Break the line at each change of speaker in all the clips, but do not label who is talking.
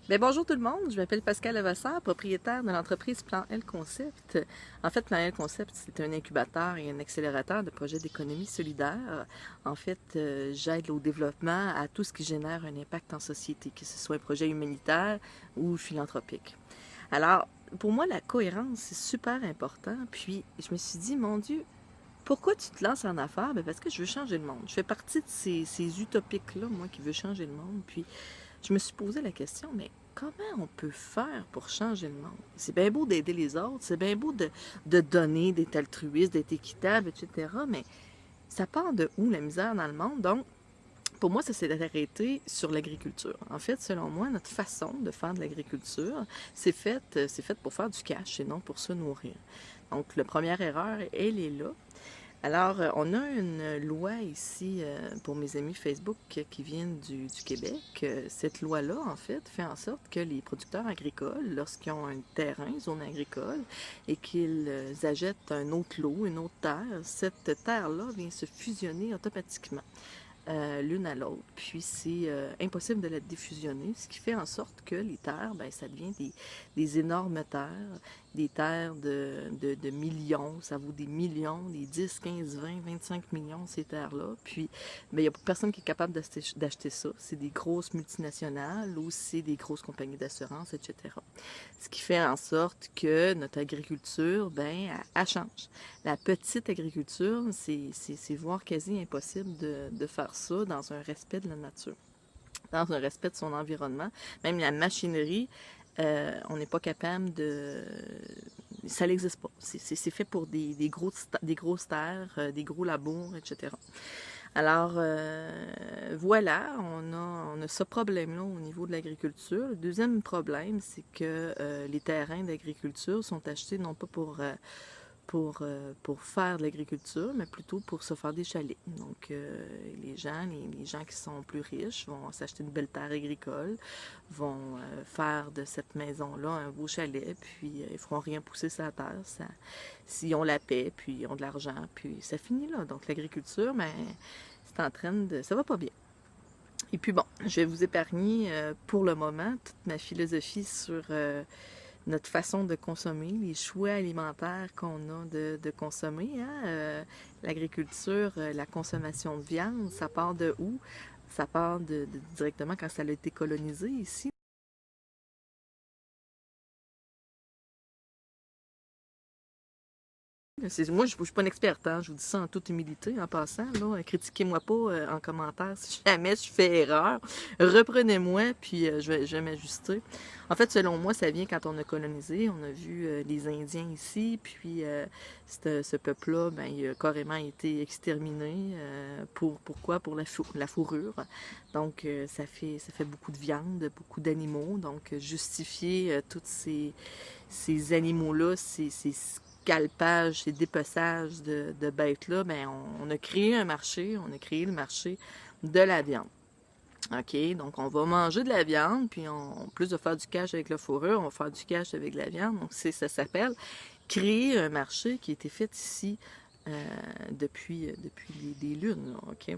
Bien, bonjour tout le monde, je m'appelle Pascal Levasseur, propriétaire de l'entreprise Plan L Concept. En fait, Plan L Concept, c'est un incubateur et un accélérateur de projets d'économie solidaire. En fait, j'aide au développement à tout ce qui génère un impact en société, que ce soit un projet humanitaire ou philanthropique. Alors, pour moi, la cohérence, c'est super important. Puis, je me suis dit, mon Dieu, pourquoi tu te lances en affaires? Ben parce que je veux changer le monde. Je fais partie de ces utopiques-là, moi, qui veut changer le monde. Puis, je me suis posé la question, mais comment on peut faire pour changer le monde? C'est bien beau d'aider les autres, c'est bien beau de donner, d'être altruiste, d'être équitable, etc. Mais ça part de où la misère dans le monde? Donc, pour moi, ça s'est arrêté sur l'agriculture. En fait, selon moi, notre façon de faire de l'agriculture, c'est fait pour faire du cash et non pour se nourrir. Donc, la première erreur, elle est là. Alors, on a une loi ici pour mes amis Facebook qui viennent du Québec. Cette loi-là, en fait, fait en sorte que les producteurs agricoles, lorsqu'ils ont un terrain, une zone agricole, et qu'ils achètent un autre lot, une autre terre, cette terre-là vient se fusionner automatiquement l'une à l'autre. Puis c'est impossible de la défusionner, ce qui fait en sorte que les terres, ben, ça devient des énormes terres, des terres de millions, ça vaut des millions, des 10, 15, 20, 25 millions, ces terres-là. Puis, ben, il n'y a personne qui est capable d'acheter ça. C'est des grosses multinationales ou c'est des grosses compagnies d'assurance, etc. Ce qui fait en sorte que notre agriculture, ben, elle change. La petite agriculture, c'est voire quasi impossible de faire ça dans un respect de la nature, dans un respect de son environnement. Même la machinerie, on n'est pas capable de... Ça n'existe pas. C'est fait pour des grosses terres, des gros labours, etc. Alors, voilà, on a ce problème-là au niveau de l'agriculture. Le deuxième problème, c'est que les terrains d'agriculture sont achetés non pas pour faire de l'agriculture, mais plutôt pour se faire des chalets. Donc, les gens qui sont plus riches vont s'acheter une belle terre agricole, vont faire de cette maison-là un beau chalet, puis ils feront rien pousser sur la terre. S'ils ont la paix, puis ils ont de l'argent, puis ça finit là. Donc, l'agriculture, mais c'est en train de... Ça va pas bien. Et puis bon, je vais vous épargner pour le moment toute ma philosophie sur notre façon de consommer, les choix alimentaires qu'on a de consommer. Hein? L'agriculture, la consommation de viande, ça part de où? Ça part directement quand ça a été colonisé ici. Moi, je ne suis pas une experte, hein? Je vous dis ça en toute humilité, en passant. Là, critiquez-moi pas en commentaire si jamais je fais erreur. Reprenez-moi, puis je vais m'ajuster. En fait, selon moi, ça vient quand on a colonisé. On a vu les Indiens ici, puis ce peuple-là, ben, il a carrément été exterminé. Pourquoi? Pour la fourrure. Donc, ça fait beaucoup de viande, beaucoup d'animaux. Donc, justifier tous ces animaux-là, ces scalpage, ces dépeçages de bêtes-là, ben on a créé un marché, on a créé le marché de la viande. OK, donc on va manger de la viande, puis en plus de faire du cash avec la fourrure, on va faire du cash avec la viande. Donc ça s'appelle créer un marché qui a été fait ici depuis des lunes, là, OK?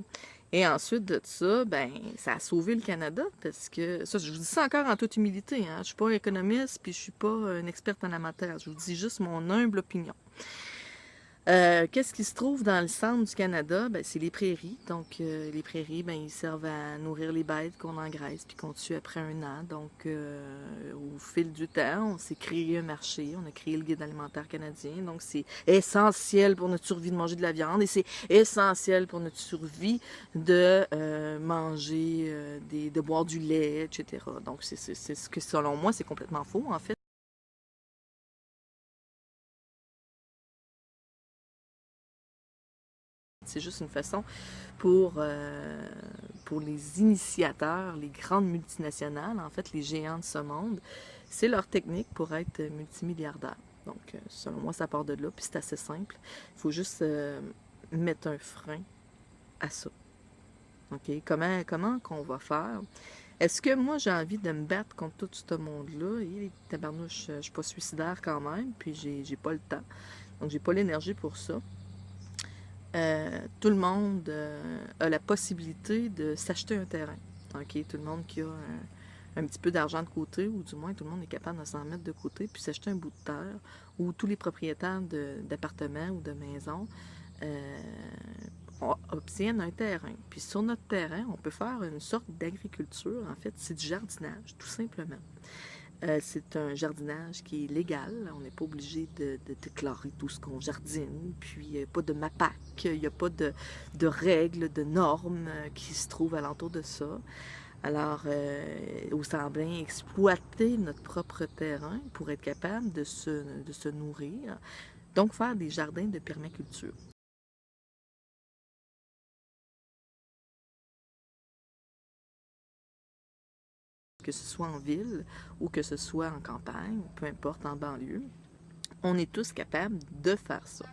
Et ensuite de ça, ben, ça a sauvé le Canada parce que, ça, je vous dis ça encore en toute humilité, hein, je suis pas économiste puis je suis pas une experte en la matière, je vous dis juste mon humble opinion. Qu'est-ce qui se trouve dans le centre du Canada? Ben, c'est les prairies. Donc, les prairies, ben, ils servent à nourrir les bêtes qu'on engraisse puis qu'on tue après un an. Donc, au fil du temps, on s'est créé un marché, on a créé le guide alimentaire canadien. Donc, c'est essentiel pour notre survie de manger de la viande et c'est essentiel pour notre survie de manger, de boire du lait, etc. Donc, c'est ce que, selon moi, c'est complètement faux, en fait. C'est juste une façon pour les initiateurs, les grandes multinationales, en fait, les géants de ce monde, c'est leur technique pour être multimilliardaire. Donc, selon moi, ça part de là, puis c'est assez simple. Il faut juste mettre un frein à ça. OK? Comment qu'on va faire? Est-ce que moi, j'ai envie de me battre contre tout ce monde-là? Et tabarnouche, je suis pas suicidaire quand même, puis j'ai pas le temps. Donc, j'ai pas l'énergie pour ça. Tout le monde a la possibilité de s'acheter un terrain. OK? Tout le monde qui a un petit peu d'argent de côté, ou du moins tout le monde est capable de s'en mettre de côté, puis s'acheter un bout de terre, où tous les propriétaires d'appartements ou de maisons obtiennent un terrain. Puis sur notre terrain, on peut faire une sorte d'agriculture. En fait, c'est du jardinage, tout simplement. C'est un jardinage qui est légal. On n'est pas obligé de déclarer tout ce qu'on jardine. Puis il n'y a pas de MAPAC, il n'y a pas de règles, de normes qui se trouvent alentour de ça. Alors, il semble bien exploiter notre propre terrain pour être capable de se nourrir. Donc, faire des jardins de permaculture. Que ce soit en ville ou que ce soit en campagne, peu importe, en banlieue, on est tous capables de faire ça.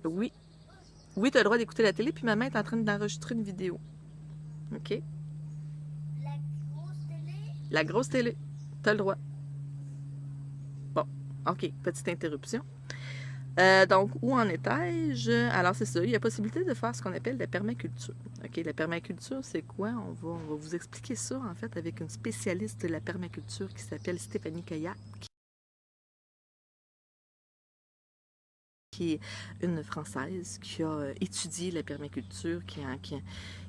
Oui, oui, tu as le droit d'écouter la télé, puis maman est en train d'enregistrer une vidéo. OK? La grosse télé, tu as le droit. Bon, OK, petite interruption. Donc, où en étais-je? Alors, c'est ça, il y a possibilité de faire ce qu'on appelle la permaculture. OK, la permaculture, c'est quoi? On va vous expliquer ça, en fait, avec une spécialiste de la permaculture qui s'appelle Stéphanie Kayak, qui est une Française qui a étudié la permaculture,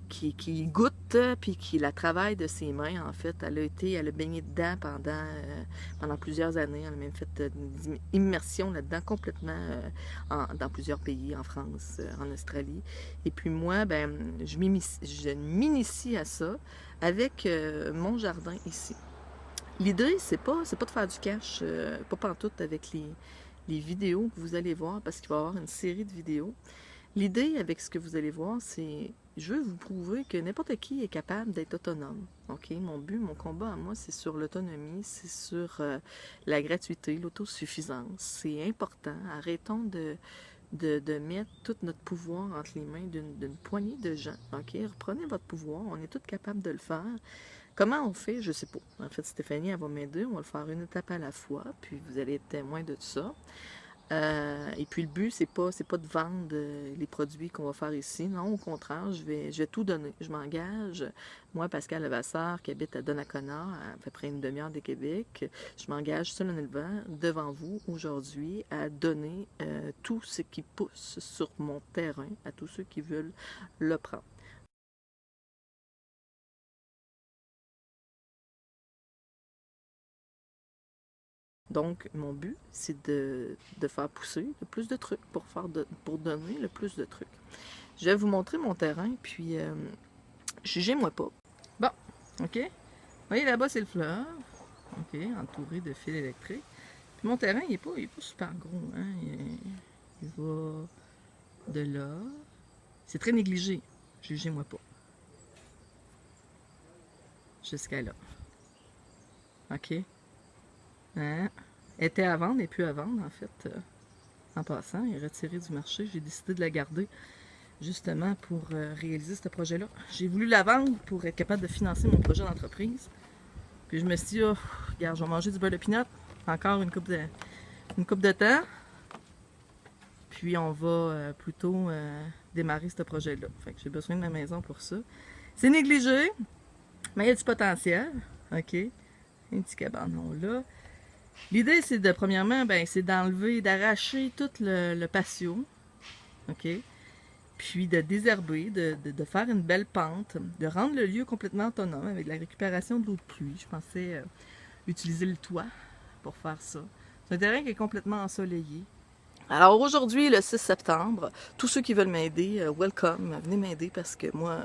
qui goûte, puis qui la travaille de ses mains, en fait. Elle a baigné dedans pendant plusieurs années. Elle a même fait une immersion là-dedans complètement dans plusieurs pays, en France, en Australie. Et puis moi, ben, je m'initie à ça avec mon jardin ici. L'idée, c'est pas de faire du cash, pas pantoute avec les vidéos que vous allez voir, parce qu'il va y avoir une série de vidéos. L'idée avec ce que vous allez voir, c'est je veux vous prouver que n'importe qui est capable d'être autonome. OK? Mon but, mon combat à moi, c'est sur l'autonomie, c'est sur la gratuité, l'autosuffisance. C'est important. Arrêtons de mettre tout notre pouvoir entre les mains d'une poignée de gens. OK? Reprenez votre pouvoir. On est tous capables de le faire. Comment on fait? Je sais pas. En fait, Stéphanie, elle va m'aider. On va le faire une étape à la fois, puis vous allez être témoin de tout ça. Et puis le but, c'est pas de vendre les produits qu'on va faire ici. Non, au contraire, je vais tout donner. Je m'engage. Moi, Pascal Levasseur, qui habite à Donnacona, à peu près une demi-heure de Québec, je m'engage solennellement devant vous aujourd'hui à donner tout ce qui pousse sur mon terrain à tous ceux qui veulent le prendre. Donc, mon but, c'est de faire pousser le plus de trucs pour donner le plus de trucs. Je vais vous montrer mon terrain, puis jugez-moi pas. Bon, OK. Vous voyez, là-bas, c'est le fleuve. OK, entouré de fils électriques. Puis mon terrain, il est pas super gros. Hein? Il va de là. C'est très négligé. Jugez-moi pas. Jusqu'à là. OK? Hein? Était à vendre et plus à vendre, en fait. En passant, il est retiré du marché. J'ai décidé de la garder justement pour réaliser ce projet-là. J'ai voulu la vendre pour être capable de financer mon projet d'entreprise. Puis je me suis dit, oh, regarde, je vais manger du beurre de pinot encore une coupe de temps. Puis on va plutôt démarrer ce projet-là. Fait que j'ai besoin de ma maison pour ça. C'est négligé, mais il y a du potentiel. OK? Un petit cabanon là. L'idée, c'est de, premièrement, ben, c'est d'enlever, d'arracher tout le patio. OK? Puis de désherber, de faire une belle pente, de rendre le lieu complètement autonome avec la récupération de l'eau de pluie. Je pensais utiliser le toit pour faire ça. C'est un terrain qui est complètement ensoleillé. Alors aujourd'hui, le 6 septembre, tous ceux qui veulent m'aider, welcome, venez m'aider parce que moi,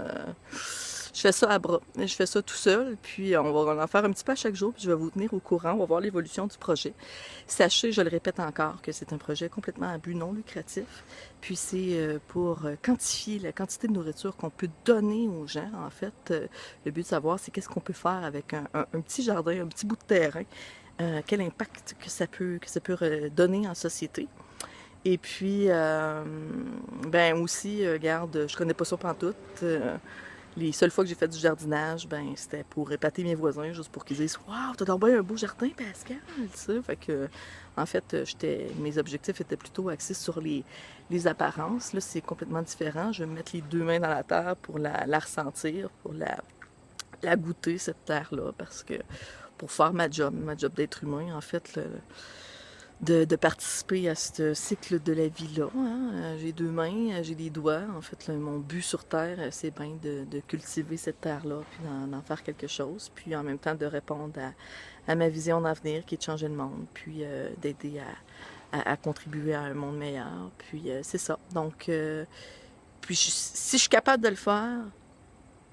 je fais ça à bras. Je fais ça tout seul, puis on va en faire un petit peu à chaque jour, puis je vais vous tenir au courant, on va voir l'évolution du projet. Sachez, je le répète encore, que c'est un projet complètement à but non lucratif, puis c'est pour quantifier la quantité de nourriture qu'on peut donner aux gens, en fait. Le but de savoir, c'est qu'est-ce qu'on peut faire avec un petit jardin, un petit bout de terrain, quel impact que ça peut donner en société. Et puis, ben aussi, regarde, je connais pas ça pantoute. Les seules fois que j'ai fait du jardinage, ben c'était pour épater mes voisins, juste pour qu'ils disent « Wow, t'as donc bien un beau jardin, Pascal! » Fait que, en fait, mes objectifs étaient plutôt axés sur les apparences. Là, c'est complètement différent. Je vais me mettre les deux mains dans la terre pour la ressentir, pour la goûter, cette terre-là, parce que pour faire ma job d'être humain, en fait, de participer à ce cycle de la vie-là. Hein. J'ai 2 mains, j'ai des doigts. En fait, là, mon but sur Terre, c'est bien de cultiver cette terre-là, puis d'en faire quelque chose, puis en même temps de répondre à ma vision d'avenir, qui est de changer le monde, puis d'aider à contribuer à un monde meilleur. Puis c'est ça. Donc, puis si je suis capable de le faire,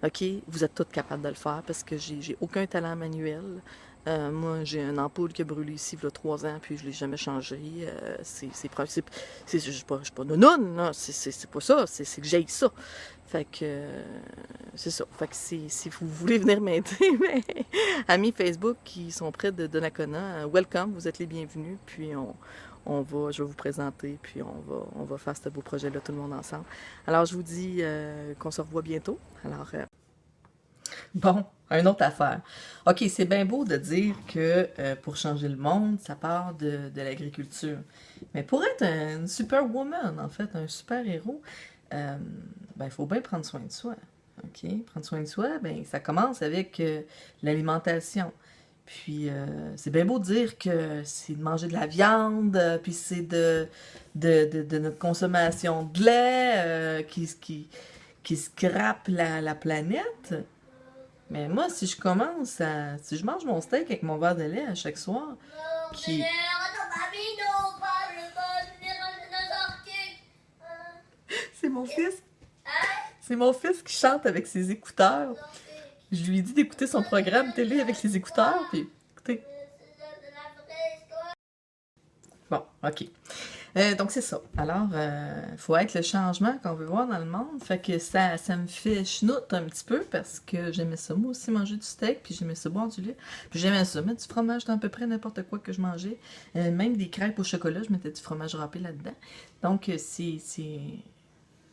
OK, vous êtes toutes capables de le faire parce que j'ai aucun talent manuel. Moi, j'ai une ampoule qui a brûlé ici il y a 3 ans, puis je ne l'ai jamais changée. Je suis pas nounoune, là. C'est pas ça. C'est que j'aille ça. Fait que c'est ça. Fait que si vous voulez venir m'aider, mes amis Facebook qui sont près de Donnacona, welcome, vous êtes les bienvenus. Puis je vais vous présenter, puis on va faire ce beau projet-là tout le monde ensemble. Alors, je vous dis qu'on se revoit bientôt. Alors, bon, une autre affaire. OK, c'est bien beau de dire que pour changer le monde, ça part de l'agriculture. Mais pour être une superwoman, en fait, un super-héros, il faut bien prendre soin de soi. OK? Prendre soin de soi, ben ça commence avec l'alimentation. Puis, c'est bien beau de dire que c'est de manger de la viande, puis c'est de notre consommation de lait qui scrape la planète. Mais moi, si je mange mon steak avec mon verre de lait à chaque soir, qui... C'est mon fils. C'est mon fils qui chante avec ses écouteurs. Je lui ai dit d'écouter son programme télé avec ses écouteurs, puis écoutez. Bon, OK. Donc, c'est ça. Alors, faut être le changement qu'on veut voir dans le monde. Fait que ça me fait chenoute un petit peu parce que j'aimais ça, moi aussi, manger du steak, puis j'aimais ça boire du lait. Puis j'aimais ça, mettre du fromage dans à peu près n'importe quoi que je mangeais. Même des crêpes au chocolat, je mettais du fromage râpé là-dedans. Donc, c'est...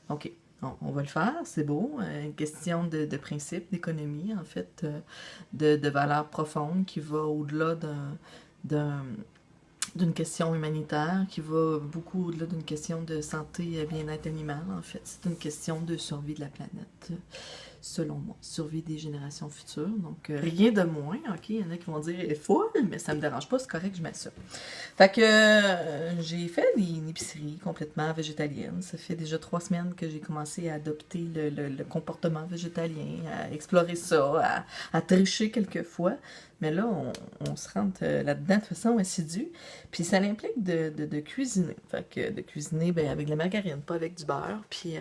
OK. On va le faire, c'est beau. Une question de principe, d'économie, en fait, de valeurs profondes qui va au-delà d'une question humanitaire, qui va beaucoup au-delà d'une question de santé et bien-être animal. En fait, c'est une question de survie de la planète, selon moi. Survie des générations futures. Donc, rien de moins. OK, il y en a qui vont dire « elle est folle », mais ça me dérange pas, c'est correct, je mets ça. Fait que j'ai fait une épicerie complètement végétalienne. Ça fait déjà 3 semaines que j'ai commencé à adopter le comportement végétalien, à explorer ça, à tricher quelquefois. Mais là, on se rentre là-dedans de façon assidue. Puis ça implique de cuisiner. Fait que de cuisiner avec de la margarine, pas avec du beurre. Puis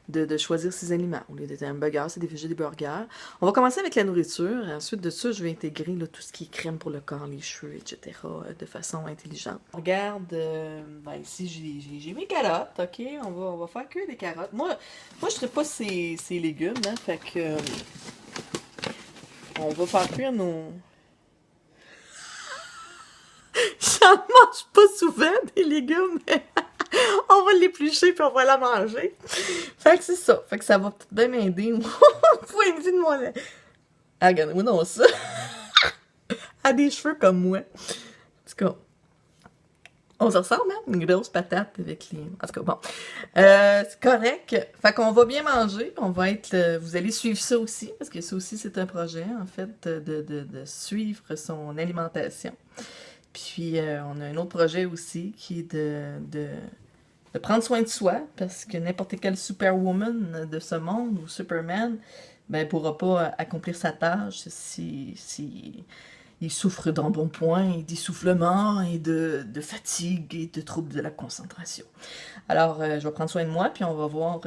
de choisir ses aliments. Au lieu d'être un burger, c'est des burgers. On va commencer avec la nourriture. Ensuite de ça, je vais intégrer là, tout ce qui est crème pour le corps, les cheveux, etc. De façon intelligente. Regarde, ici, j'ai mes carottes. OK, on va faire cuire des carottes. Moi je ne sais pas ces légumes. Hein, fait que... on va faire cuire nos... J'en mange pas souvent des légumes, mais on va l'éplucher puis on va la manger. Fait que c'est ça. Fait que ça va peut-être bien m'aider. Mon point de vue de moi. Ah, regardez-moi non ça. A des cheveux comme moi. En tout cas, on se ressemble, hein? Une grosse patate avec les... En tout cas, bon. C'est correct. Fait qu'on va bien manger. On va être... vous allez suivre ça aussi, parce que ça aussi, c'est un projet, en fait, de suivre son alimentation. Puis, on a un autre projet aussi qui est de prendre soin de soi, parce que n'importe quelle superwoman de ce monde, ou superman, pourra pas accomplir sa tâche si il souffre d'embonpoint, d'essoufflement et de fatigue et de troubles de la concentration. Alors, je vais prendre soin de moi, puis on va voir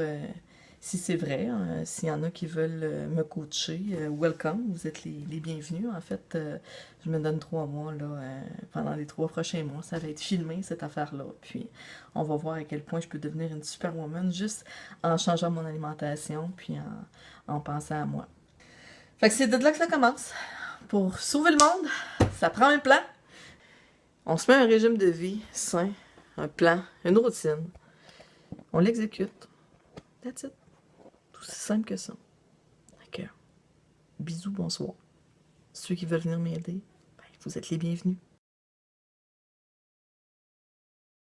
si c'est vrai. S'il y en a qui veulent me coacher, welcome, vous êtes les bienvenus. En fait, je me donne 3 mois, là, pendant les 3 prochains mois. Ça va être filmé, cette affaire-là. Puis, on va voir à quel point je peux devenir une superwoman juste en changeant mon alimentation, puis en pensant à moi. Fait que c'est de là que ça commence. Pour sauver le monde, ça prend un plan. On se met un régime de vie sain, un plan, une routine. On l'exécute. That's it. Tout aussi simple que ça. Fait que, bisous, bonsoir. Ceux qui veulent venir m'aider, vous êtes les bienvenus.